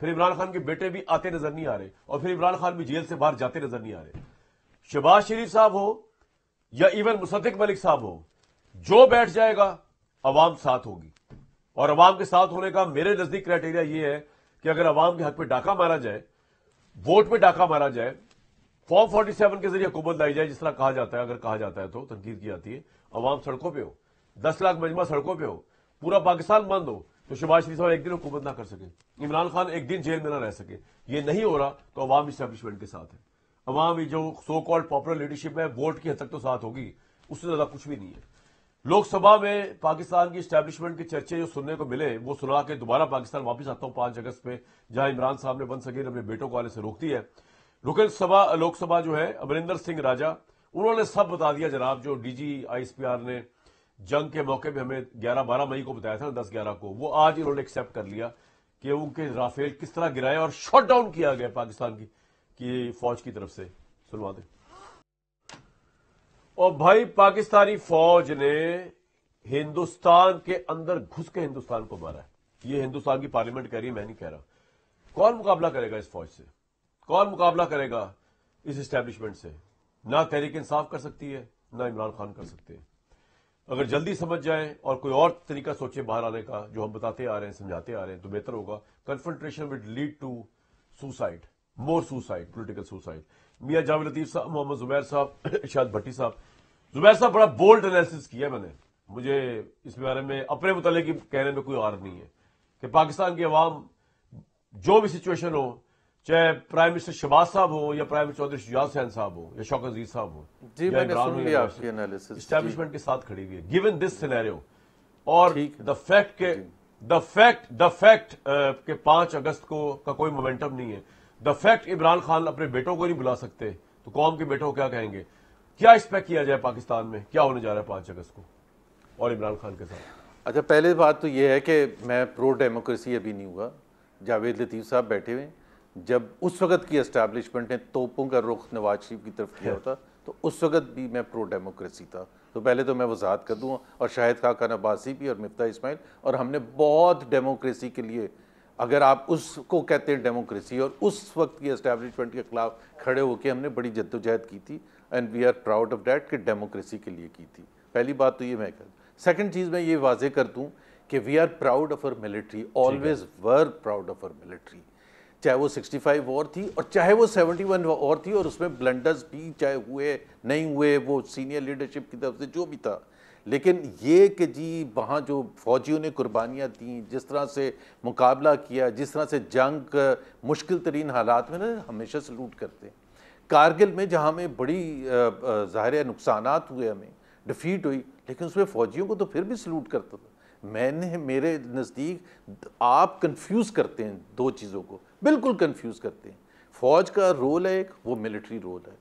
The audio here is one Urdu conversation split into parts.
پھر عمران خان کے بیٹے بھی آتے نظر نہیں آ رہے, اور پھر عمران خان بھی جیل سے باہر جاتے نظر نہیں آ رہے. شہباز شریف صاحب ہو یا ایون مصدق ملک صاحب ہو, جو بیٹھ جائے گا عوام ساتھ ہوگی. اور عوام کے ساتھ ہونے کا میرے نزدیک کرائٹیریا یہ ہے کہ اگر عوام کے حق پہ ڈاکہ مارا جائے, ووٹ پہ ڈاکہ مارا جائے, فارم 47 کے ذریعے حکومت لائی جائے, جس طرح کہا جاتا ہے, اگر کہا جاتا ہے تو تنقید کی جاتی ہے, عوام سڑکوں پہ ہو, 10 لاکھ مجمع سڑکوں پہ ہو, پورا پاکستان بند ہو, تو شہباز شریف صاحب ایک دن حکومت نہ کر سکے, عمران خان ایک دن جیل میں نہ رہ سکے. یہ نہیں ہو رہا تو عوام اسٹیبلشمنٹ کے ساتھ ہے. عوام جو سو کالڈ پاپولر لیڈرشپ ہے, ووٹ کی حد تک تو ساتھ ہوگی, اس سے زیادہ کچھ بھی نہیں ہے. لوک سبھا میں پاکستان کی اسٹیبلشمنٹ کے چرچے جو سننے کو ملے, وہ سنا کے دوبارہ پاکستان واپس آتا ہوں 5 اگست پہ, جہاں عمران صاحب نے 1 سگیر اپنے بیٹوں کو آنے سے روک دی ہے. رکن لوک سبھا جو ہے امریندر سنگھ راجا, انہوں نے سب بتا دیا جناب. جو D G I S P R نے جنگ کے موقع پہ ہمیں 12 مئی کو بتایا تھا, 10-11 کو, وہ آج انہوں نے ایکسپٹ کر لیا کہ ان کے رافیل کس طرح گرائے اور شاٹ ڈاؤن کیا گیا پاکستان کی فوج کی طرف سے. سنوا دیں. اور بھائی پاکستانی فوج نے ہندوستان کے اندر گھس کے ہندوستان کو مارا ہے. یہ ہندوستان کی پارلیمنٹ کہہ رہی ہے, میں نہیں کہہ رہا. کون مقابلہ کرے گا اس فوج سے؟ کون مقابلہ کرے گا اس اسٹیبلشمنٹ سے؟ نہ تحریک انصاف کر سکتی ہے, نہ عمران خان کر سکتے ہیں. اگر جلدی سمجھ جائیں اور کوئی اور طریقہ سوچے باہر آنے کا, جو ہم بتاتے آ رہے ہیں, سمجھاتے آ رہے ہیں, تو بہتر ہوگا. Confrontation would lead to suicide, more suicide, political suicide. Mian Javed لطیف صاحب, محمد زبیر صاحب, ارشاد بھٹی صاحب. زبیر صاحب بڑا بولڈ انالیسس کیا میں نے, مجھے اس بارے میں اپنے متعلق کہنے میں کوئی غرض نہیں ہے کہ پاکستان کی عوام جو بھی سچویشن ہو, چاہے پرائم منسٹر شہباز صاحب ہو یا پرائم منسٹر چودھری شجاع حسین صاحب ہو یا شوکت عزیز صاحب ہو, جی میں نے سن لیا آپ کی انالیسس, اسٹیبلشمنٹ کے ساتھ کھڑی ہوئی ہے گیون دس سینیریو. اور دا فیکٹ کہ 5 اگست کا کوئی مومنٹم نہیں ہے, دا فیکٹ عمران خان اپنے بیٹوں کو نہیں بلا سکتے, تو قوم کے بیٹوں کو کیا کہیں گے؟ کیا ایکسپیکٹ کیا جائے پاکستان میں, کیا ہونے جا رہا ہے 5 اگست کو اور عمران خان کے ساتھ؟ اچھا, پہلے بات تو یہ ہے کہ میں پرو ڈیموکریسی ابھی نہیں ہوا. جاوید لطیف صاحب بیٹھے ہوئے, جب اس وقت کی اسٹیبلشمنٹ نے توپوں کا رخ نواز شریف کی طرف کیا ہوتا تو اس وقت بھی میں پرو ڈیموکریسی تھا. تو پہلے تو میں وضاحت کر دوں, اور شاہد خاقان عباسی بھی اور مفتاح اسماعیل, اور ہم نے بہت ڈیموکریسی کے لیے, اگر آپ اس کو کہتے ہیں ڈیموکریسی, اور اس وقت کی اسٹیبلشمنٹ کے خلاف کھڑے ہو کے ہم نے بڑی جدوجہد کی تھی, and we are proud of that کہ ڈیموکریسی کے لیے کی تھی. پہلی بات تو یہ میں کہوں. سیکنڈ چیز میں یہ واضح کر دوں کہ وی آر پراؤڈ آف اور military, always were proud of اور ملٹری, چاہے وہ 65 وار تھی اور چاہے وہ 71 وار تھی, اور اس میں بلنڈرز بھی چاہے ہوئے نہیں ہوئے, وہ سینئر لیڈرشپ کی طرف سے جو بھی تھا. لیکن یہ کہ جی وہاں جو فوجیوں نے قربانیاں دیں, جس طرح سے مقابلہ کیا, جس طرح سے جنگ مشکل ترین حالات میں, ہمیشہ سلوٹ کرتے ہیں. کارگل میں جہاں میں بڑی ظاہر نقصانات ہوئے, ہمیں ڈیفیٹ ہوئی, لیکن اس میں فوجیوں کو تو پھر بھی سلوٹ کرتا تھا. میرے نزدیک آپ کنفیوز کرتے ہیں دو چیزوں کو, بالکل کنفیوز کرتے ہیں. فوج کا رول ہے ایک, وہ ملٹری رول ہے,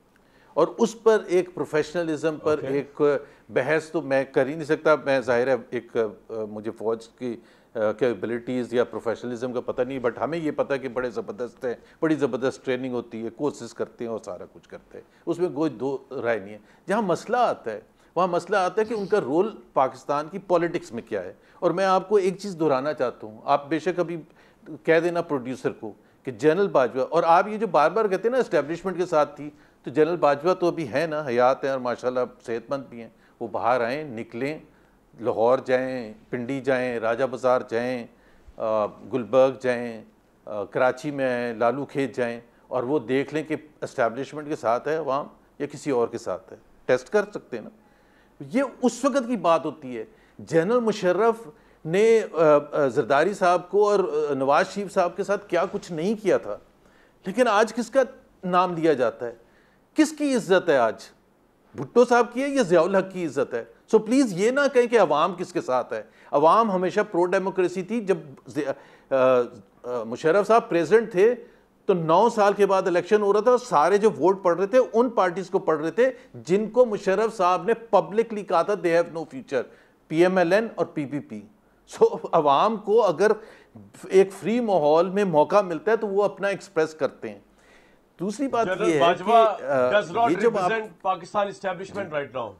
اور اس پر ایک پروفیشنلزم پر ایک بحث تو میں کر ہی نہیں سکتا. میں ظاہر ہے ایک مجھے فوج کی کیپبلٹیز یا پروفیشنلزم کا پتہ نہیں, بٹ ہمیں یہ پتہ کہ بڑے زبردست ہیں, بڑی زبردست ٹریننگ ہوتی ہے, کورسز کرتے ہیں اور سارا کچھ کرتے ہیں, اس میں کوئی دو رائے نہیں ہے. جہاں مسئلہ آتا ہے وہاں مسئلہ آتا ہے کہ ان کا رول پاکستان کی پولیٹکس میں کیا ہے. اور میں آپ کو ایک چیز دہرانا چاہتا ہوں, آپ بے شک ابھی کہہ دینا پروڈیوسر کو کہ جنرل باجوہ, اور آپ یہ جو بار بار کہتے ہیں نا اسٹیبلشمنٹ کے ساتھ تھی, تو جنرل باجوہ تو ابھی ہیں نا, حیات ہیں اور ماشاءاللہ صحت مند بھی ہیں, وہ باہر آئیں, نکلیں, لاہور جائیں, پنڈی جائیں, راجہ بازار جائیں, گلبرگ جائیں, کراچی میں لالو کھیت جائیں, اور وہ دیکھ لیں کہ اسٹیبلشمنٹ کے ساتھ ہے عوام یا کسی اور کے ساتھ ہے. ٹیسٹ کر سکتے ہیں نا. یہ اس وقت کی بات ہوتی ہے. جنرل مشرف نے زرداری صاحب کو اور نواز شریف صاحب کے ساتھ کیا کچھ نہیں کیا تھا, لیکن آج کس کا نام لیا جاتا ہے, کس کی عزت ہے آج؟ بھٹو صاحب کی ہے یا ضیاء الحق کی عزت ہے؟ سو پلیز یہ نہ کہیں کہ عوام کس کے ساتھ ہے. عوام ہمیشہ پرو ڈیموکریسی تھی. جب مشرف صاحب پریزیڈنٹ تھے تو 9 سال کے بعد الیکشن ہو رہا تھا, سارے جو ووٹ پڑ رہے تھے ان پارٹیز کو پڑھ رہے تھے جن کو مشرف صاحب نے پبلکلی کہا تھا they have no future, P M L N اور پی پی پی. سو عوام کو اگر ایک فری ماحول میں موقع ملتا ہے تو وہ اپنا ایکسپریس کرتے ہیں. دوسری بات یہ ہے کہ یہ جب Pakistan establishment right now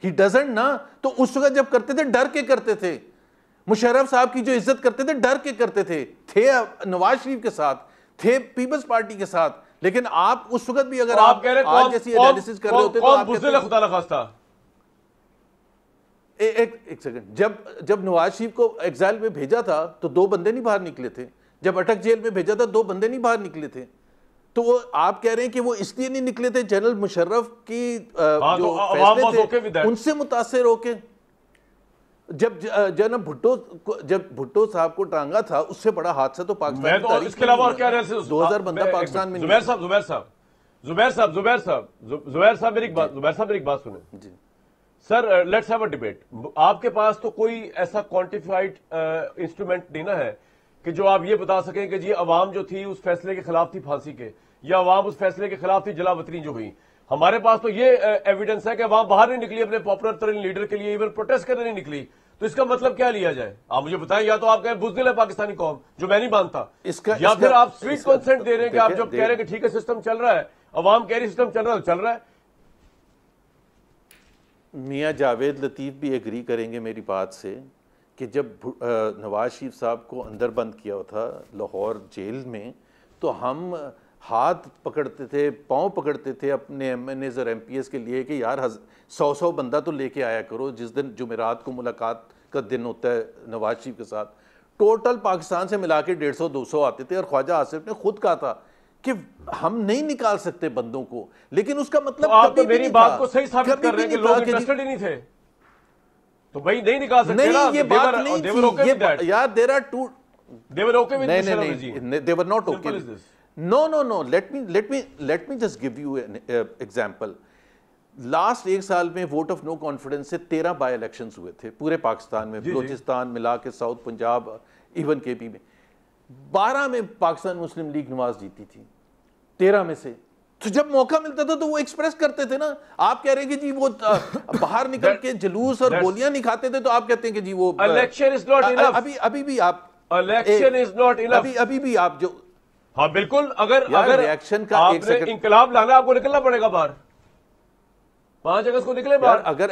he doesn't نا, تو اس وقت جب کرتے تھے ڈر کے کرتے تھے. مشرف صاحب کی جو عزت کرتے تھے ڈر کے کرتے تھے نواز شریف کے ساتھ، تھے پیپلز پارٹی کے ساتھ، لیکن آپ اس وقت بھی اگر آپ آج جیسی انالیسس کر رہے ہوتے تو آپ بزدل ہے خدا نخواستہ. ایک سیکنڈ، جب نواز شریف کو ایگزائل میں بھیجا تھا تو 2 بندے نہیں باہر نکلے تھے، جب اٹک جیل میں بھیجا تھا 2 بندے نہیں باہر نکلے تھے. تو وہ آپ کہہ رہے ہیں کہ وہ اس لیے نہیں نکلے تھے جنرل مشرف کی جو فیصلے تھے ان سے متاثر ہو کے. جب جناب بھٹو صاحب کو ٹانگا تھا اس سے بڑا حادثہ تو پاکستان کی تاریخ اس کے علاوہ اور کیا 2000 بندہ پاکستان میں. زبیر صاحب میری ایک بات سنیں جی sir. Let's have a debate. آپ کے پاس تو کوئی ایسا کوانٹیفائڈ انسٹرومنٹ نہیں نا ہے کہ جو آپ یہ بتا سکیں کہ جی عوام جو تھی اس فیصلے کے خلاف تھی پھانسی کے، یا عوام اس فیصلے کے خلاف تھی جلا وطنی جو ہوئی. ہمارے پاس تو یہ ایویڈنس ہے کہ عوام باہر نہیں نکلی اپنے پاپولر ترین لیڈر کے لیے، ایون پروٹیسٹ کرنے نہیں نکلی. تو اس کا مطلب کیا لیا جائے؟ آپ مجھے بتائیں. یا تو آپ کہیں بزدل ہے پاکستانی قوم جو میں نہیں مانتا، یا پھر آپ سویٹ کنسنٹ دے رہے ہیں کہ آپ جب کہہ رہے ہیں کہ ٹھیک ہے سسٹم چل رہا ہے، عوام کہہ رہی سسٹم چل رہا ہے تو چل رہا ہے. میاں جاوید لطیف بھی ایگری کریں گے میری بات سے کہ جب نواز شریف صاحب کو اندر بند کیا تھا لاہور جیل میں تو ہم ہاتھ پکڑتے تھے، پاؤں پکڑتے تھے اپنے ایم این ایز اور ایم پی ایس کے لیے کہ یار 100 بندہ تو لے کے آیا کرو. جس دن جمعرات کو ملاقات کا دن ہوتا ہے نواز شریف کے ساتھ، ٹوٹل پاکستان سے ملا کے 150-200 آتے تھے. اور خواجہ آصف نے خود کہا تھا کہ ہم نہیں نکال سکتے بندوں کو، لیکن اس کا مطلب آپ تو میری بات کو صحیح ثابت کر رہے ہیں کہ لوگ انٹرسٹڈ ہی نہیں تھے تو بھائی نہیں نکال سکتے. نہیں یہ بات نہیں تھی یار. There are two they were okay with Bashar al-Assad. they were not okay. Simple as this. No. Let me just give you an example. Last 1 سال میں ووٹ آف نو کانفیڈنس سے 13 بائی الیکشنز ہوئے تھے پورے پاکستان میں، بلوچستان ملا کے ساؤتھ پنجاب ایون کے پی میں. 12 میں پاکستان مسلم لیگ نواز جیتی تھی 13 میں سے. تو جب موقع ملتا تھا تو وہ ایکسپریس کرتے تھے نا. آپ کہہ رہے ہیں کہ جی وہ باہر نکل کے جلوس اور گولیاں نہیں کھاتے تھے، تو آپ کہتے ہیں کہ جی وہ الیکشن از ناٹ انف. ابھی بھی آپ الیکشن از ناٹ انف. ابھی بھی آپ جو ہاں بالکل، اگر ریئیکشن کا آپ نے انقلاب لانا آپ کو نکلنا پڑے گا باہر. 5 اگست کو نکلے باہر. اگر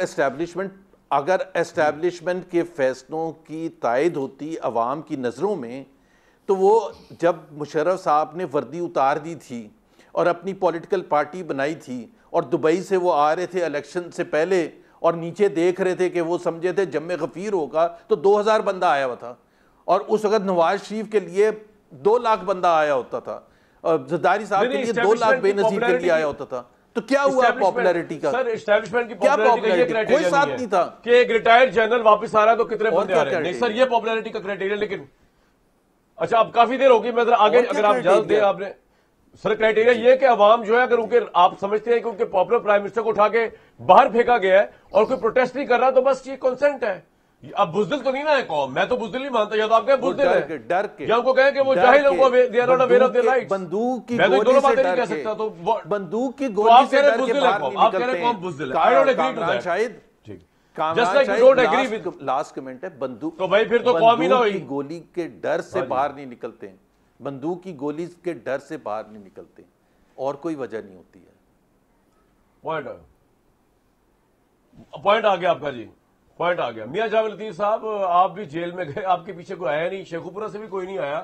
اسٹیبلشمنٹ کے فیصلوں کی تائید ہوتی عوام کی نظروں میں، تو وہ جب مشرف صاحب نے وردی اتار دی تھی اور اپنی پولیٹیکل پارٹی بنائی تھی اور دبئی سے وہ آ رہے تھے الیکشن سے پہلے اور نیچے دیکھ رہے تھے کہ وہ سمجھے تھے جم غفیر ہوگا، تو 2000 بندہ آیا ہوا تھا. اور اس وقت نواز شریف کے لیے 2 لاکھ بندہ آیا ہوتا تھا، زرداری صاحب کے لیے 2 لاکھ بے نظیر کے لیے آیا ہوتا تھا. تو کیا ہوا پاپولیرٹی کا؟ سر اسٹیبلشمنٹ کی کیا پاپولیرٹی کا کوئی ساتھ نہیں تھا کہ ایک ریٹائرڈ جنرل واپس آ رہا ہے تو کتنے بندے آ رہے ہیں. نہیں سر یہ پاپولیرٹی کا کرائٹیریا. لیکن اچھا اب کافی دیر ہوگی، میں ذرا آگے اگر آپ اجازت دیں. آپ نے سر کرائٹیریا یہ کہ عوام جو ہے اگر ان کے آپ سمجھتے ہیں کہ ان کے پاپولر پرائم منسٹر کو اٹھا کے باہر پھینکا گیا ہے اور کوئی پروٹیسٹ نہیں کر رہا تو بس یہ کنسنٹ ہے. اب بزدل تو نہیں نا ہے قوم، میں تو بزدل نہیں مانتا. یا تو آپ کہیں بزدل ہے، ڈر کے، یا ان کو کہیں کہ وہ جاہل لوگوں کو they are not aware of their rights. بندوق کی میں تو گولی دونوں سے باتیں نہیں ڈر کہہ کے، سکتا. تو بندوق کی گولی سے ڈر کے باہر نہیں آپ کہہ رہے ہیں قوم بزدل ہے. I don't agree to that. Shahid Just like you don't agree with last comment ہے بندوق تو بھائی پھر تو قوم ہی نہ ہوئی. کی گولی کے ڈر سے باہر نہیں نکلتے ہیں، بندوق کی گولی کے ڈر سے باہر نہیں نکلتے، اور کوئی وجہ نہیں ہوتی ہے. پوائنٹ آ گیا آپ کا جی، پوائنٹ آ گیا. میاں جاوید لطیف صاحب آپ بھی جیل میں گئے، آپ کے پیچھے کوئی آیا نہیں، شیخوپورہ سے بھی کوئی نہیں آیا.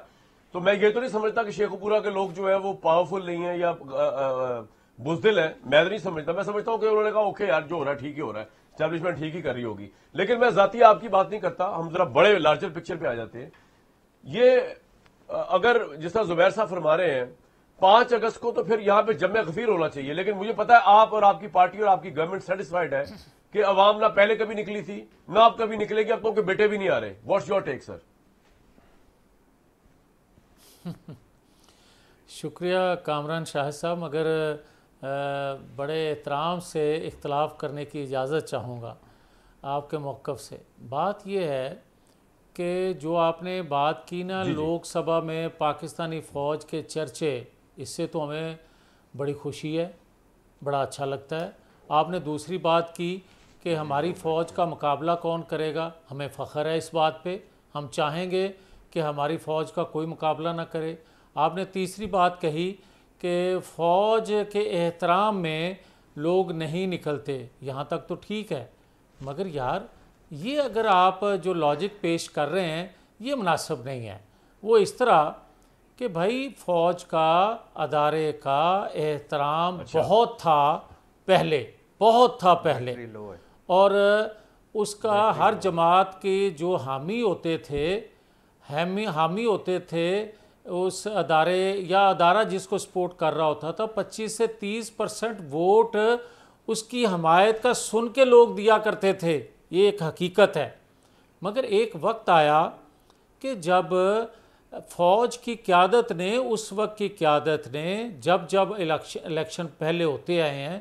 تو میں یہ تو نہیں سمجھتا کہ شیخوپورہ کے لوگ جو ہے وہ پاورفل نہیں ہیں یا بزدل ہیں. میں تو نہیں سمجھتا. میں سمجھتا ہوں کہ انہوں نے کہا اوکے یار جو ہو رہا ہے ٹھیک ہی ہو رہا ہے، اسٹیبلشمنٹ ٹھیک ہی کر رہی ہوگی. لیکن میں ذاتی آپ کی بات نہیں کرتا، ہم ذرا بڑے لارجر پکچر پہ آ جاتے ہیں. یہ اگر جس طرح زبیر صاحب فرما رہے ہیں 5 اگست کو تو پھر یہاں پہ جمع غفیر ہونا چاہیے. لیکن مجھے پتا ہے آپ اور آپ کی پارٹی اور آپ کی گورنمنٹ سیٹسفائیڈ ہے کہ عوام نہ پہلے کبھی نکلی تھی نہ آپ کبھی نکلے گی. اب تو ان کے بیٹے بھی نہیں آ رہے. واٹس یور ٹیک سر؟ شکریہ کامران شاہد صاحب، مگر بڑے احترام سے اختلاف کرنے کی اجازت چاہوں گا آپ کے موقف سے. بات یہ ہے کہ جو آپ نے بات کی نا لوک سبھا میں پاکستانی فوج کے چرچے، اس سے تو ہمیں بڑی خوشی ہے، بڑا اچھا لگتا ہے. آپ نے دوسری بات کی کہ ہماری فوج کا مقابلہ کون کرے گا، ہمیں فخر ہے اس بات پہ، ہم چاہیں گے کہ ہماری فوج کا کوئی مقابلہ نہ کرے. آپ نے تیسری بات کہی کہ فوج کے احترام میں لوگ نہیں نکلتے، یہاں تک تو ٹھیک ہے، مگر یار یہ اگر آپ جو لاجک پیش کر رہے ہیں یہ مناسب نہیں ہے. وہ اس طرح کہ بھائی فوج کا ادارے کا احترام بہت تھا پہلے، بہت تھا پہلے، اور اس کا ہر جماعت کے جو حامی ہوتے تھے اس ادارے یا ادارہ جس کو سپورٹ کر رہا ہوتا تھا 25 سے 30% ووٹ اس کی حمایت کا سن کے لوگ دیا کرتے تھے. یہ ایک حقیقت ہے. مگر ایک وقت آیا کہ جب فوج کی قیادت نے، اس وقت کی قیادت نے جب الیکشن پہلے ہوتے آئے ہیں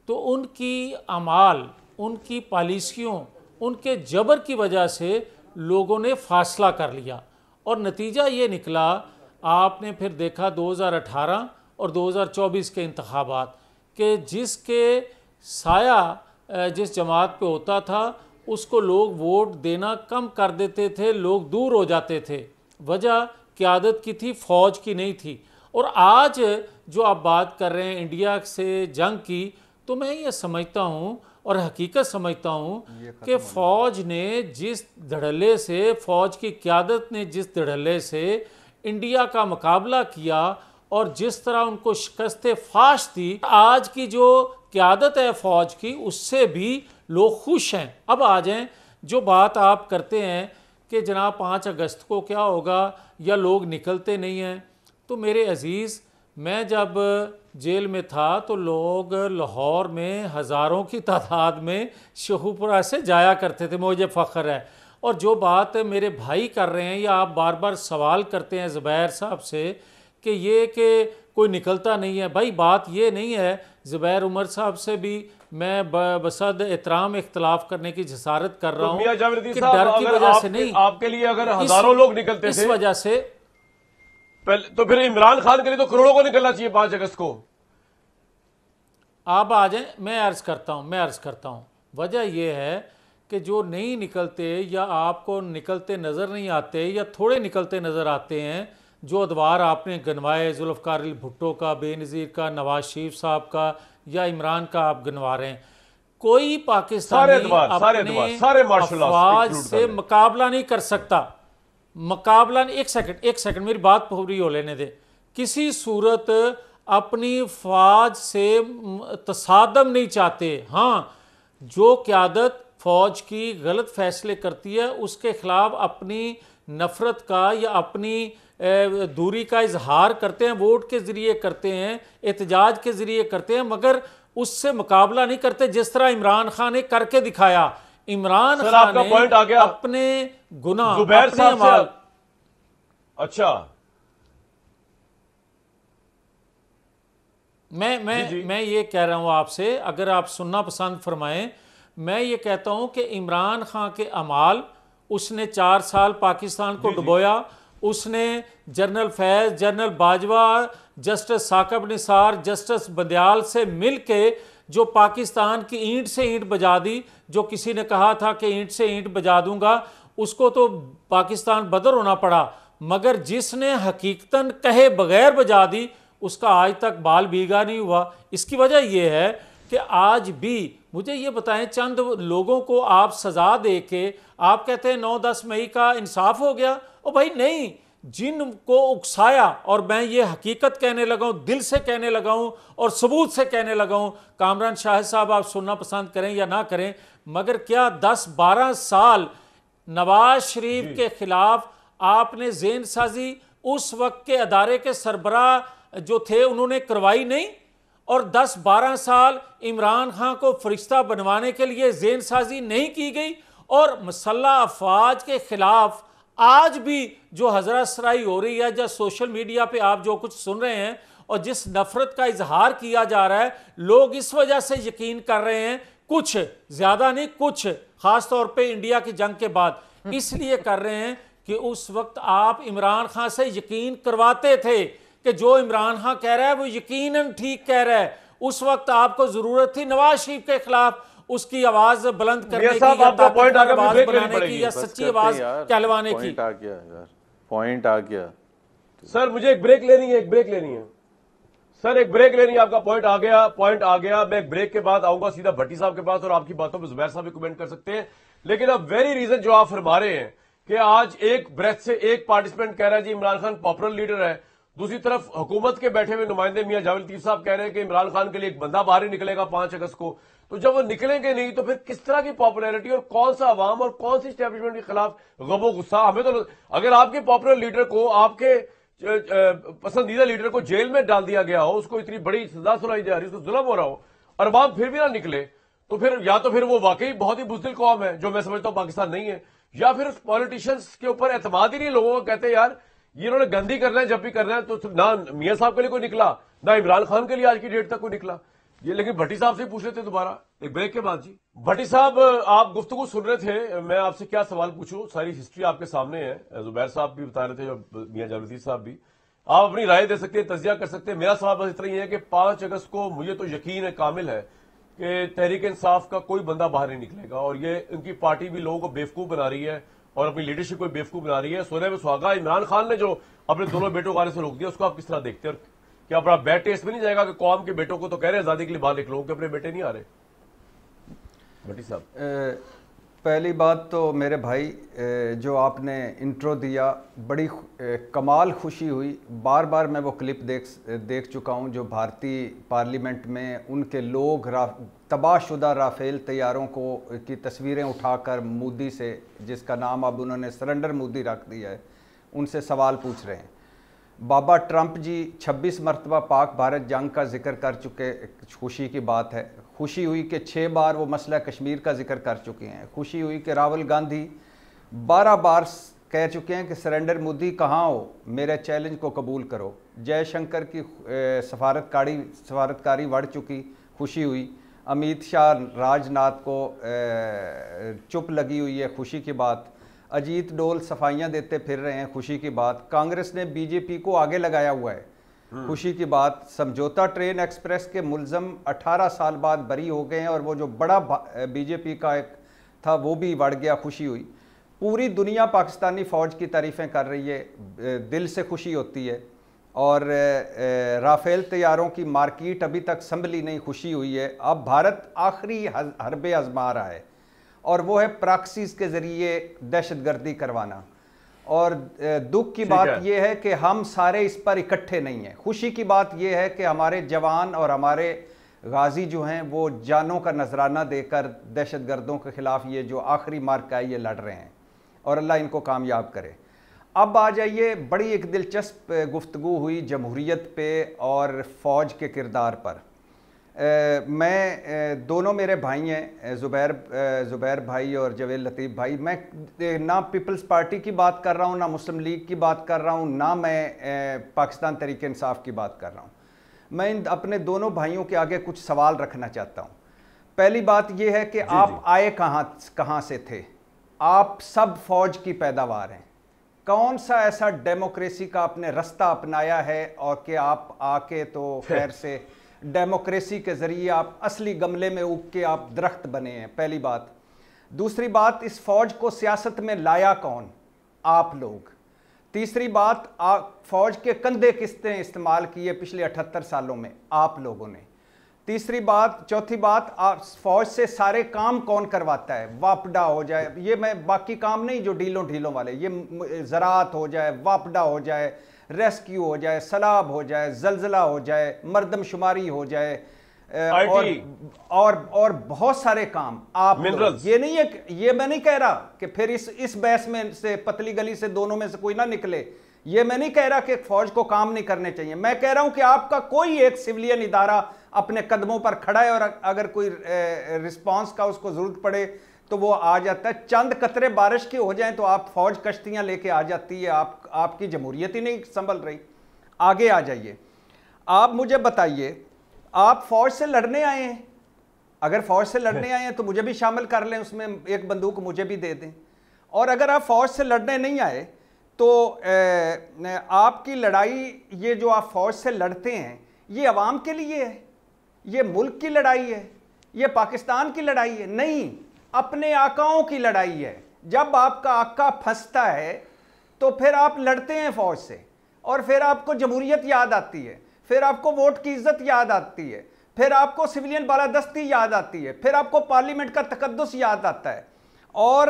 تو ان کی اعمال، ان کی پالیسیوں، ان کے جبر کی وجہ سے لوگوں نے فاصلہ کر لیا، اور نتیجہ یہ نکلا. آپ نے پھر دیکھا 2018 اور 2024 کے انتخابات کہ جس کے سایہ جس جماعت پہ ہوتا تھا اس کو لوگ ووٹ دینا کم کر دیتے تھے، لوگ دور ہو جاتے تھے. وجہ قیادت کی تھی، فوج کی نہیں تھی. اور آج جو آپ بات کر رہے ہیں انڈیا سے جنگ کی، تو میں یہ سمجھتا ہوں اور حقیقت سمجھتا ہوں کہ فوج نے جس دھڑلے سے، فوج کی قیادت نے جس دھڑلے سے انڈیا کا مقابلہ کیا اور جس طرح ان کو شکست فاش تھی، آج کی جو قیادت ہے فوج کی اس سے بھی لوگ خوش ہیں. اب آ جائیں جو بات آپ کرتے ہیں کہ جناب 5 اگست کو کیا ہوگا یا لوگ نکلتے نہیں ہیں، تو میرے عزیز میں جب جیل میں تھا تو لوگ لاہور میں ہزاروں کی تعداد میں شیخوپورہ سے جایا کرتے تھے، مجھے فخر ہے. اور جو بات میرے بھائی کر رہے ہیں یا آپ بار بار سوال کرتے ہیں زبیر صاحب سے کہ یہ کہ کوئی نکلتا نہیں ہے، بھائی بات یہ نہیں ہے. زبیر عمر صاحب سے بھی میں بصد احترام اختلاف کرنے کی جسارت کر رہا ہوں کہ ڈر کی وجہ سے نہیں. آپ کے لیے اگر ہزاروں لوگ نکلتے تھے اس وجہ سے تو پھر عمران خان کے لیے تو کروڑوں کو نکلنا چاہیے 5 اگست کو. آپ آ جائیں، میں عرض کرتا ہوں وجہ یہ ہے کہ جو نہیں نکلتے یا آپ کو نکلتے نظر نہیں آتے یا تھوڑے نکلتے نظر آتے ہیں، جو ادوار آپ نے گنوائے ذوالفقار علی بھٹو کا، بے نظیر کا، نواز شریف صاحب کا یا عمران کا آپ گنوا رہے ہیں، کوئی پاکستانی اپنے افواج سے مقابلہ نہیں کر سکتا. مقابلہ نہیں. ایک سیکنڈ میری بات پوری ہو لینے دے. کسی صورت اپنی فوج سے تصادم نہیں چاہتے. ہاں، جو قیادت فوج کی غلط فیصلے کرتی ہے اس کے خلاف اپنی نفرت کا یا اپنی دوری کا اظہار کرتے ہیں، ووٹ کے ذریعے کرتے ہیں، احتجاج کے ذریعے کرتے ہیں، مگر اس سے مقابلہ نہیں کرتے جس طرح عمران خان نے کر کے دکھایا. عمران خان نے اپنے گناہ، اپنے اعمال. اچھا، میں یہ کہہ رہا ہوں آپ سے، اگر آپ سننا پسند فرمائیں، میں یہ کہتا ہوں کہ عمران خان کے اعمال، اس نے 4 سال پاکستان کو ڈبویا. اس نے جنرل فیض، general Bajwa, justice Saqib Nisar, justice Bandial سے مل کے جو پاکستان کی اینٹ سے اینٹ بجا دی. جو کسی نے کہا تھا کہ اینٹ سے اینٹ بجا دوں گا، اس کو تو پاکستان بدر ہونا پڑا. مگر جس نے حقیقتاً کہے بغیر بجا دی اس کا آج تک بال بھیگا نہیں ہوا. اس کی وجہ یہ ہے کہ آج بھی مجھے یہ بتائیں، چند لوگوں کو آپ سزا دے کے آپ کہتے ہیں 9-10 مئی کا انصاف ہو گیا. او بھائی نہیں، جن کو اکسایا، اور میں یہ حقیقت کہنے لگا ہوں، دل سے کہنے لگا ہوں اور ثبوت سے کہنے لگا ہوں. کامران شاہد صاحب آپ سننا پسند کریں یا نہ کریں، مگر کیا 10-12 سال نواز شریف کے خلاف آپ نے ذہن سازی اس وقت کے ادارے کے سربراہ جو تھے انہوں نے کروائی نہیں؟ اور 10-12 سال عمران خان کو فرشتہ بنوانے کے لیے ذہن سازی نہیں کی گئی؟ اور مسلح افواج کے خلاف آج بھی جو حضرت سرائی ہو رہی ہے، یا سوشل میڈیا پہ آپ جو کچھ سن رہے ہیں اور جس نفرت کا اظہار کیا جا رہا ہے، لوگ اس وجہ سے یقین کر رہے ہیں، کچھ زیادہ نہیں، کچھ خاص طور پہ انڈیا کی جنگ کے بعد اس لیے کر رہے ہیں کہ اس وقت آپ عمران خان سے یقین کرواتے تھے کہ جو عمران خان کہہ رہا ہے وہ یقیناً ٹھیک کہہ رہا ہے. اس وقت آپ کو ضرورت تھی نواز شریف کے خلاف اس کی آواز بلند کرنے کی، یا طاقتور آواز بنانے کی، یا سچی آواز کہلوانے کی. پوائنٹ آ گیا. سر مجھے ایک بریک لینی ہے. سر ایک بریک لینی ہے. آپ کا پوائنٹ آ گیا. میں ایک بریک کے بعد آؤں گا سیدھا بھٹی صاحب کے پاس، اور آپ کی باتوں پہ زبیر صاحب بھی کمنٹ کر سکتے ہیں. لیکن اب ویری ریزن جو آپ فرما رہے ہیں کہ آج ایک بریتھ سے ایک پارٹیسپینٹ کہہ رہا ہے جی عمران خان پاپولر لیڈر ہے، دوسری طرف حکومت کے بیٹھے ہوئے نمائندے میاں جاوید لطیف صاحب کہہ رہے ہیں کہ عمران خان کے لیے ایک بندہ باہر ہی نکلے گا 5 اگست کو. تو جب وہ نکلیں گے نہیں تو پھر کس طرح کی پاپولیرٹی اور کون سا عوام اور کون سی اسٹیبلشمنٹ کے خلاف غم و غصہ؟ ہمیں تو اگر آپ کے پاپولر لیڈر کو، آپ کے پسندیدہ لیڈر کو جیل میں ڈال دیا گیا ہو، اس کو اتنی بڑی سزا سنائی جا رہی ہے، اس کو ظلم ہو رہا ہو، اور عوام پھر بھی نہ نکلے، تو پھر یا تو پھر وہ واقعی بہت ہی بزدل قوم ہے جو میں سمجھتا ہوں پاکستان نہیں ہے، یا پھر پالیٹیشینس کے اوپر اعتماد ہی نہیں لوگوں کو. کہتے ہیں یار یہ انہوں نے گندی کرنا ہے جب بھی کرنا ہے. تو نہ میاں صاحب کے لیے کوئی نکلا، نہ عمران خان کے لیے آج کی ڈیٹ تک کوئی نکلا. یہ لیکن بھٹی صاحب سے پوچھ لیتے دوبارہ ایک بریک کے بعد. جی بھٹی صاحب، آپ گفتگو سن رہے تھے، میں آپ سے کیا سوال پوچھوں؟ ساری ہسٹری آپ کے سامنے ہے، زبیر صاحب بھی بتا رہے تھے اور میاں جاوید لطیف صاحب بھی. آپ اپنی رائے دے سکتے ہیں، تجزیہ کر سکتے ہیں. میرا سوال بس اتنا ہی ہے کہ 5 اگست کو مجھے تو یقین ہے، کامل ہے، کہ تحریک انصاف کا کوئی بندہ باہر نہیں نکلے گا، اور یہ ان کی پارٹی بھی لوگوں کو بیوقوف بنا رہی ہے اور اپنی لیڈرشپ کو بیوقوف بنا رہی ہے. سونے میں سہاگا عمران خان نے جو اپنے دونوں بیٹوں کو آنے سے روک دیا، اس کو آپ کس طرح دیکھتے ہیں؟ اور کیا بڑا بیڈ ٹیسٹ میں نہیں جائے گا کہ قوم کے بیٹوں کو تو کہہ رہے ہیں آزادی کے لیے باہر نکلو کہ اپنے بیٹے نہیں آ رہے؟ بھٹی صاحب، پہلی بات تو میرے بھائی جو آپ نے انٹرو دیا، بڑی کمال خوشی ہوئی. بار بار میں وہ کلپ دیکھ چکا ہوں جو بھارتی پارلیمنٹ میں ان کے لوگ تباہ شدہ رافیل طیاروں کی تصویریں اٹھا کر مودی سے، جس کا نام اب انہوں نے سرنڈر مودی رکھ دیا ہے، ان سے سوال پوچھ رہے ہیں. بابا ٹرمپ جی 26 مرتبہ پاک بھارت جنگ کا ذکر کر چکے، خوشی کی بات ہے. خوشی ہوئی کہ 6 بار وہ مسئلہ کشمیر کا ذکر کر چکے ہیں. خوشی ہوئی کہ راہل گاندھی 12 بار کہہ چکے ہیں کہ سرنڈر مودی کہاں ہو، میرے چیلنج کو قبول کرو. جے شنکر کی سفارتکاری بڑھ چکی، خوشی ہوئی. امیت شاہ راج ناتھ کو چپ لگی ہوئی ہے، خوشی کی بات. اجیت ڈول صفائیاں دیتے پھر رہے ہیں، خوشی کی بات. کانگریس نے بی جے پی کو آگے لگایا ہوا ہے، خوشی کی بات. سمجھوتا ٹرین ایکسپریس کے ملزم 18 سال بعد بری ہو گئے ہیں، اور وہ جو بڑا بی جے پی کا ایک تھا وہ بھی بڑھ گیا، خوشی ہوئی. پوری دنیا پاکستانی فوج کی تعریفیں کر رہی ہے، دل سے خوشی ہوتی ہے. اور رافیل طیاروں کی مارکیٹ ابھی تک سنبھلی نہیں، خوشی ہوئی ہے. اب بھارت آخری حربے آزما رہا ہے، اور وہ ہے پراکسیز کے ذریعے دہشت گردی کروانا. اور دکھ کی بات یہ ہے کہ ہم سارے اس پر اکٹھے نہیں ہیں. خوشی کی بات یہ ہے کہ ہمارے جوان اور ہمارے غازی جو ہیں وہ جانوں کا نذرانہ دے کر دہشت گردوں کے خلاف یہ جو آخری مارکہ ہے یہ لڑ رہے ہیں، اور اللہ ان کو کامیاب کرے. اب آ جائیے، بڑی ایک دلچسپ گفتگو ہوئی جمہوریت پہ اور فوج کے کردار پر. میں دونوں میرے بھائی ہیں، زبیر بھائی اور جاوید لطیف بھائی. میں نہ پیپلز پارٹی کی بات کر رہا ہوں، نہ مسلم لیگ کی بات کر رہا ہوں، نہ میں پاکستان تحریک انصاف کی بات کر رہا ہوں. میں اپنے دونوں بھائیوں کے آگے کچھ سوال رکھنا چاہتا ہوں. پہلی بات یہ ہے کہ آپ آئے کہاں سے تھے؟ آپ سب فوج کی پیداوار ہیں. کون سا ایسا ڈیموکریسی کا آپ نے رستہ اپنایا ہے اور کہ آپ آ کے تو خیر سے ڈیموکریسی کے ذریعے آپ اصلی گملے میں اگ کے آپ درخت بنے ہیں؟ پہلی بات. دوسری بات، اس فوج کو سیاست میں لایا کون؟ آپ لوگ. تیسری بات، فوج کے کندھے کس نے استعمال کیے پچھلے 78 سالوں میں؟ آپ لوگوں نے. چوتھی بات، فوج سے سارے کام کون کرواتا ہے؟ واپڈا ہو جائے، یہ میں باقی کام نہیں جو ڈھیلوں والے، یہ زراعت ہو جائے، واپڈا ہو جائے، ریسکیو ہو جائے، سیلاب ہو جائے، زلزلہ ہو جائے، مردم شماری ہو جائے، اور بہت سارے کام آپ. یہ نہیں ہے، یہ میں نہیں کہہ رہا کہ پھر اس بحث میں سے پتلی گلی سے دونوں میں سے کوئی نہ نکلے. یہ میں نہیں کہہ رہا کہ فوج کو کام نہیں کرنے چاہیے. میں کہہ رہا ہوں کہ آپ کا کوئی ایک سولین ادارہ اپنے قدموں پر کھڑا ہے، اور اگر کوئی رسپانس کا اس کو ضرورت پڑے تو وہ آ جاتا ہے. چند قطرے بارش کے ہو جائیں تو آپ فوج کشتیاں لے کے آ جاتی ہے. آپ کی جمہوریت ہی نہیں سنبھل رہی. آگے آ جائیے. آپ مجھے بتائیے، آپ فوج سے لڑنے آئے ہیں؟ اگر فوج سے لڑنے آئے ہیں تو مجھے بھی شامل کر لیں اس میں، ایک بندوق مجھے بھی دے دیں. اور اگر آپ فوج سے لڑنے نہیں آئے تو آپ کی لڑائی، یہ جو آپ فوج سے لڑتے ہیں، یہ عوام کے لیے ہے، یہ ملک کی لڑائی ہے، یہ پاکستان کی لڑائی ہے؟ نہیں، اپنے آقاؤں کی لڑائی ہے. جب آپ کا آقا پھنستا ہے تو پھر آپ لڑتے ہیں فوج سے، اور پھر آپ کو جمہوریت یاد آتی ہے، پھر آپ کو ووٹ کی عزت یاد آتی ہے، پھر آپ کو سویلین بالادستی یاد آتی ہے، پھر آپ کو پارلیمنٹ کا تقدس یاد آتا ہے. اور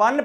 1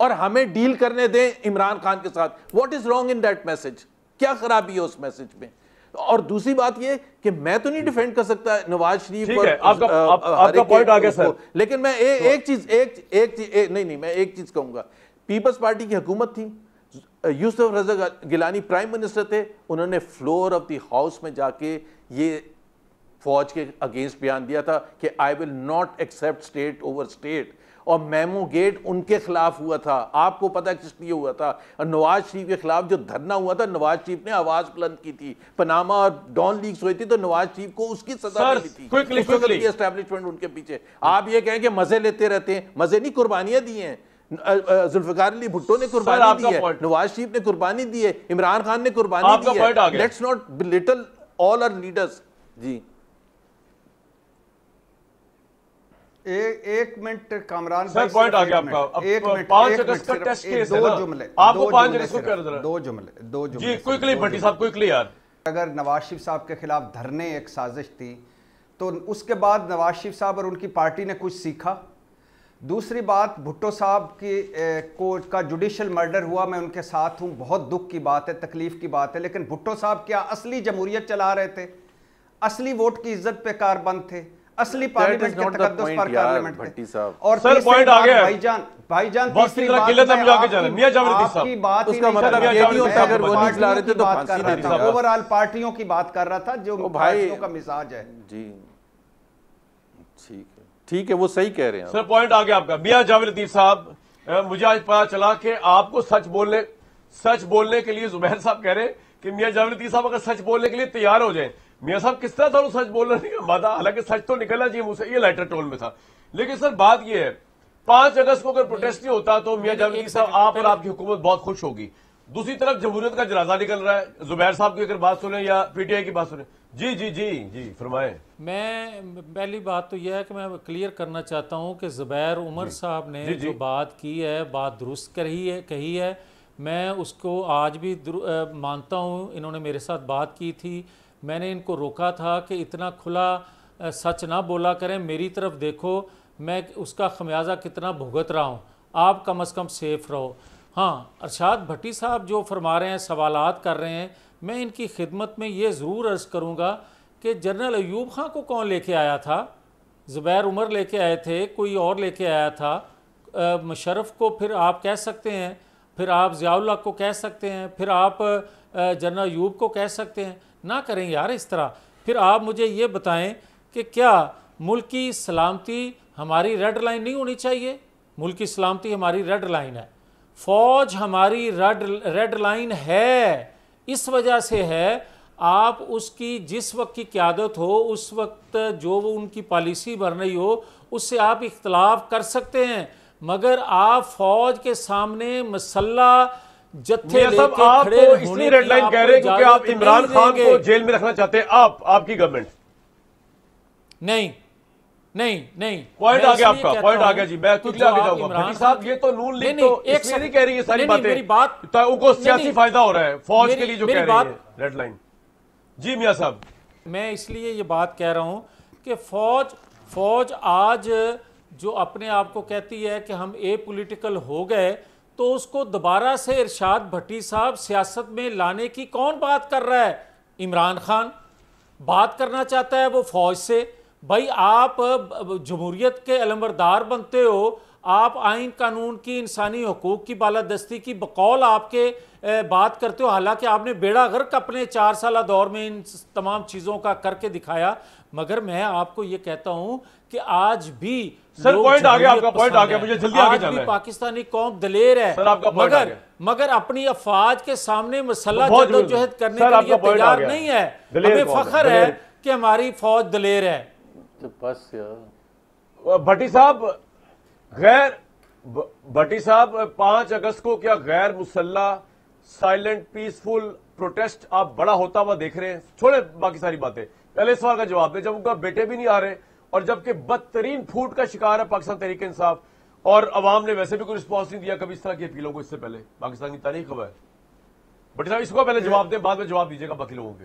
اور ہمیں ڈیل کرنے دیں عمران خان کے ساتھ. What is wrong in that message? کیا خرابی ہے اس میسج میں؟ اور دوسری بات یہ کہ میں تو نہیں ڈیفینڈ کر سکتا نواز شریف ٹھیک ہے، آپ کا پوائنٹ آ گیا سر، لیکن میں ایک چیز نہیں میں ایک چیز کہوں گا. پیپلز پارٹی کی حکومت تھی، یوسف رضا گیلانی پرائم منسٹر تھے، انہوں نے فلور آف دی ہاؤس میں جا کے یہ فوج کے اگینسٹ بیان دیا تھا کہ I will not accept state over state. اور میمو گیٹ ان کے خلاف ہوا تھا، آپ کو پتہ کس لیے ہوا تھا؟ اور نواز شریف کے خلاف جو دھرنا ہوا تھا، نواز شریف نے آواز بلند کی تھی. پناما اور ڈان لیکس ہوئی تھی تو نواز شریف کو اس کی سزا ملی تھی. quickly. اسٹیبلشمنٹ ان کے پیچھے. آپ یہ کہیں کہ مزے لیتے رہتے ہیں، مزے نہیں، قربانیاں دی ہیں. ذوالفقار علی بھٹو نے قربانی دی ہے، نواز شریف نے قربانی دی ہے، عمران خان نے قربانی دی ہے. Let's not belittle all our leaders. جی ایک منٹ کامران سر، پوائنٹ آ گیا آپ کا. 5 اگست کا ٹیسٹ کیس ہے نا، آپ کو 5 اگست کو کیا نظر ہے؟ دو جملے جی کوئکلی بھٹی صاحب، کوئکلی یار. اگر نواز شریف صاحب کے خلاف دھرنے ایک سازش تھی تو اس کے بعد نواز شریف صاحب اور ان کی پارٹی نے کچھ سیکھا. دوسری بات، بھٹو صاحب کا جوڈیشل مرڈر ہوا، میں ان کے ساتھ ہوں، بہت دکھ کی بات ہے، تکلیف کی بات ہے. لیکن بھٹو صاحب کیا اصلی جمہوریت چلا رہے تھے؟ اصلی ووٹ کی عزت پہ کاربند تھے، اصلی پارلیمنٹ کے تقدس پر پارلیمنٹ تھے. اور سر پوائنٹ آ گیا بھائی جان تیسری بات کی بات اس کا مطلب یہ نہیں ہوتا اگر وہ نہیں چلا رہے تھے تو پھانسی دیتے ہیں. اوورآل پارٹیوں کی بات کر رہا تھا جو پارٹیوں کا مزاج ہے. جی ٹھیک ہے، وہ صحیح کہہ رہے ہیں. سر پوائنٹ آ گیا آپ کا. میاں جاوید لطیف صاحب، مجھے آج پتا چلا کہ آپ کو سچ بولنے کے لیے زبیر صاحب کہہ رہے ہیں کہ میاں جاوید لطیف صاحب اگر سچ بولنے کے لیے تیار ہو جائیں. میاں صاحب کس طرح تھا وہ سچ بولنا نہیں کا، حالانکہ سچ تو نکلنا چاہیے منہ سے، یہ لائٹر ٹون میں تھا. لیکن سر بات یہ ہے 5 اگست کو اگر پروٹیسٹ نہیں ہوتا تو میاں جاوید لطیف صاحب آپ اور آپ کی حکومت بہت خوش ہوگی. دوسری طرف جمہوریت کا جنازہ نکل رہا ہے. زبیر صاحب کی اگر بات سنیں یا پی ٹی آئی کی بات سنیں. جی فرمائیں. میں پہلی بات تو یہ ہے کہ میں کلیئر کرنا چاہتا ہوں کہ زبیر عمر صاحب نے جو بات کی ہے، بات درست کہی ہے. میں اس کو آج بھی مانتا ہوں. انہوں نے میرے ساتھ بات کی تھی، میں نے ان کو روکا تھا کہ اتنا کھلا سچ نہ بولا کریں، میری طرف دیکھو، میں اس کا خمیازہ کتنا بھگت رہا ہوں، آپ کم از کم سیف رہو. ہاں، ارشاد بھٹی صاحب جو فرما رہے ہیں، سوالات کر رہے ہیں، میں ان کی خدمت میں یہ ضرور عرض کروں گا کہ جنرل ایوب خان کو کون لے کے آیا تھا؟ زبیر عمر لے کے آئے تھے، کوئی اور لے کے آیا تھا؟ مشرف کو پھر آپ کہہ سکتے ہیں، پھر آپ ضیاء اللہ کو کہہ سکتے ہیں، پھر آپ جنرل ایوب کو کہہ سکتے ہیں. نہ کریں یار اس طرح. پھر آپ مجھے یہ بتائیں کہ کیا ملک کی سلامتی ہماری ریڈ لائن نہیں ہونی چاہیے؟ ملک کی سلامتی ہماری ریڈ لائن ہے، فوج ہماری ریڈ لائن ہے. اس وجہ سے ہے آپ اس کی جس وقت کی قیادت ہو، اس وقت جو ان کی پالیسی بن رہی ہو، اس سے آپ اختلاف کر سکتے ہیں، مگر آپ فوج کے سامنے مسلح جتھے لے کے کھڑے ہونے ریڈ لائن کہہ رہے ہیں کیونکہ آپ عمران خان کو جیل میں رکھنا چاہتے ہیں. آپ کی گورنمنٹ نہیں پوائنٹ آ گیا آپ کا. پوائنٹ آ گیا. جی میں کچھ آگے جاؤں گا. بھٹی صاحب یہ تو نون لیگ تو اس لیے نہیں کہہ رہی یہ ساری باتیں، ان کو سیاسی فائدہ ہو رہا ہے فوج کے لیے جو کہہ رہی ہے ریڈ لائن. جی میاں صاحب، میں اس لیے یہ بات کہہ رہا ہوں کہ فوج آج جو اپنے آپ کو کہتی ہے کہ ہم اے پولیٹیکل ہو گئے، تو اس کو دوبارہ سے ارشاد بھٹی صاحب سیاست میں لانے کی کون بات کر رہا ہے؟ عمران خان بات کرنا چاہتا ہے وہ فوج سے. بھائی آپ جمہوریت کے علمبردار بنتے ہو، آپ آئین قانون کی، انسانی حقوق کی بالادستی کی بقول آپ کے بات کرتے ہو، حالانکہ آپ نے بیڑا غرق اپنے 4 سالہ دور میں ان تمام چیزوں کا کر کے دکھایا. مگر میں آپ کو یہ کہتا ہوں کہ آج بھی سر پوائنٹ آ گیا آپ کا. پوائنٹ آ گیا، مجھے جلدی آگے جانا ہے. پاکستانی قوم دلیر ہے مگر اپنی افواج کے سامنے مسلح جدوجہد کرنے کے لیے تیار نہیں ہے. ہمیں فخر ہے کہ ہماری فوج دلیر ہے. بس بھٹی صاحب 5 اگست کو کیا غیر مسلح سائلنٹ پیسفل پروٹیسٹ آپ بڑا ہوتا ہوا دیکھ رہے ہیں؟ چھوڑے باقی ساری باتیں، پہلے سوال کا جواب دیں. جب ان کا بیٹے بھی نہیں آ رہے اور جبکہ بدترین پھوٹ کا شکار ہے پاکستان تحریک انصاف، اور عوام نے ویسے بھی کوئی رسپانس نہیں دیا کبھی اس طرح کی اپیلوں کو اس سے پہلے پاکستان کی تاریخ کب ہے؟ بھٹی صاحب اس کو پہلے جواب دیں، بعد میں جواب دیجیے گا باقی لوگوں کے.